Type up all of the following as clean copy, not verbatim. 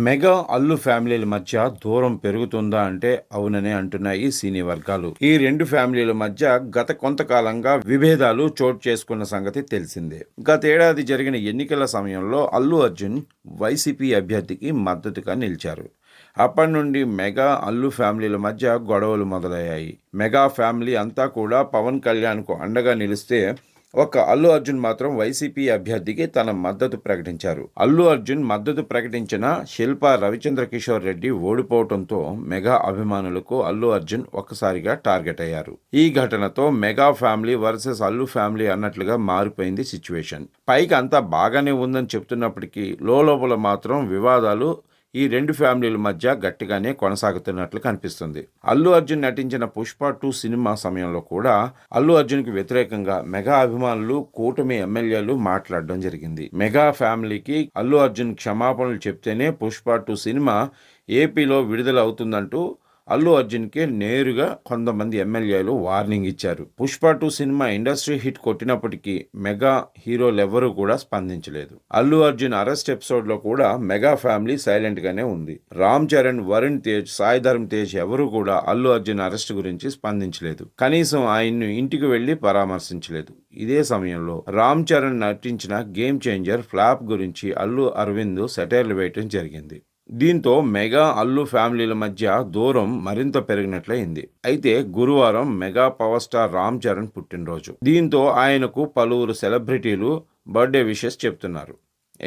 Mega Allu ఫ్యామిలీల మధ్య దూరం పెరుగుతుందా అంటే అవుననే అంటున్నాయి సినీ వర్గాలు. ఈ రెండు ఫ్యామిలీల మధ్య గత కొంతకాలంగా విభేదాలు చోటు చేసుకున్న సంగతి తెలిసిందే. గతేడాది జరిగిన ఎన్నికల సమయంలో అల్లు అర్జున్ వైసీపీ అభ్యర్థికి మద్దతుగా నిలిచారు. అప్పటి నుండి మెగా అల్లు ఫ్యామిలీల మధ్య గొడవలు మొదలయ్యాయి. మెగా ఫ్యామిలీ అంతా కూడా పవన్ కళ్యాణ్కు అండగా నిలిస్తే ఒక్క అల్లు అర్జున్ మాత్రం వైసీపీ అభ్యర్థికి తన మద్దతు ప్రకటించారు. అల్లు అర్జున్ మద్దతు ప్రకటించిన శిల్పా రవిచంద్ర కిషోర్ రెడ్డి ఓడిపోవడంతో మెగా అభిమానులకు అల్లు అర్జున్ ఒక్కసారిగా టార్గెట్ అయ్యారు. ఈ ఘటనతో mega family versus Allu family అన్నట్లుగా మారిపోయింది సిచ్యువేషన్. పైకి అంతా బాగానే ఉందని చెప్తున్నప్పటికీ లోపల మాత్రం వివాదాలు ఈ రెండు ఫ్యామిలీల మధ్య గట్టిగానే కొనసాగుతున్నట్లు కనిపిస్తుంది. అల్లు అర్జున్ నటించిన పుష్ప 2 సినిమా సమయంలో కూడా అల్లు అర్జున్కి వ్యతిరేకంగా మెగా అభిమానులు, కూటమి ఎమ్మెల్యేలు మాట్లాడడం జరిగింది. మెగా ఫ్యామిలీకి అల్లు అర్జున్ క్షమాపణలు చెప్తేనే పుష్ప 2 సినిమా ఏపీలో విడుదల అవుతుందంటూ అల్లు అర్జున్కి నేరుగా కొంతమంది ఎమ్మెల్యేలు వార్నింగ్ ఇచ్చారు. పుష్ప 2 సినిమా ఇండస్ట్రీ హిట్ కొట్టినప్పటికీ మెగా హీరోలెవ్వరూ కూడా స్పందించలేదు. అల్లు అర్జున్ అరెస్ట్ ఎపిసోడ్లో కూడా మెగా ఫ్యామిలీ సైలెంట్గానే ఉంది. రామ్ చరణ్, వరుణ్ తేజ్, సాయి ధరమ్ తేజ్ ఎవరూ కూడా అల్లు అర్జున్ అరెస్ట్ గురించి స్పందించలేదు. కనీసం ఆయన్ను ఇంటికి వెళ్లి పరామర్శించలేదు. ఇదే సమయంలో రామ్ చరణ్ నటించిన గేమ్ చేంజర్ ఫ్లాప్ గురించి అల్లు అరవింద్ సెటైర్లు వేయటం జరిగింది. దీంతో మెగా అల్లు ఫ్యామిలీల మధ్య దూరం మరింత పెరిగినట్లయింది. అయితే గురువారం mega power star Ram Charan పుట్టినరోజు. దీంతో ఆయనకు పలువురు సెలబ్రిటీలు బర్త్డే విషెస్ చెప్తున్నారు.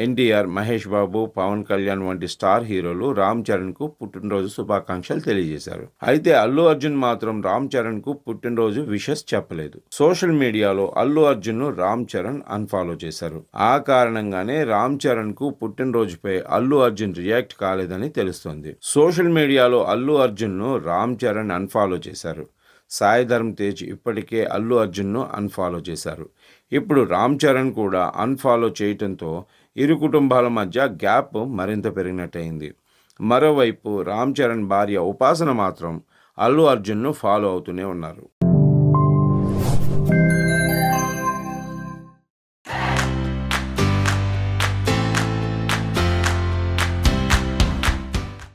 ఎన్టీఆర్, మహేష్ బాబు, పవన్ కళ్యాణ్ వంటి స్టార్ హీరోలు రామ్ చరణ్కు పుట్టినరోజు శుభాకాంక్షలు తెలియజేశారు. అయితే అల్లు అర్జున్ మాత్రం రామ్ చరణ్కు పుట్టినరోజు విషెస్ చెప్పలేదు. సోషల్ మీడియాలో అల్లు అర్జున్ను రామ్ చరణ్ అన్ఫాలో చేశారు. ఆ కారణంగానే రామ్ చరణ్కు పుట్టినరోజుపై అల్లు అర్జున్ రియాక్ట్ కాలేదని తెలుస్తోంది. సోషల్ మీడియాలో అల్లు అర్జున్ను రామ్ చరణ్ అన్ఫాలో చేశారు. సాయి ధరమ్ తేజ్ ఇప్పటికే అల్లు అర్జున్ను అన్ఫాలో చేశారు. ఇప్పుడు రామ్ చరణ్ కూడా అన్ఫాలో చేయటంతో ఇరు కుటుంబాల మధ్య గ్యాప్ మరింత పెరిగినట్టయింది. మరోవైపు రామ్ చరణ్ భార్య ఉపాసన మాత్రం అల్లు అర్జున్ను ఫాలో అవుతూనే ఉన్నారు.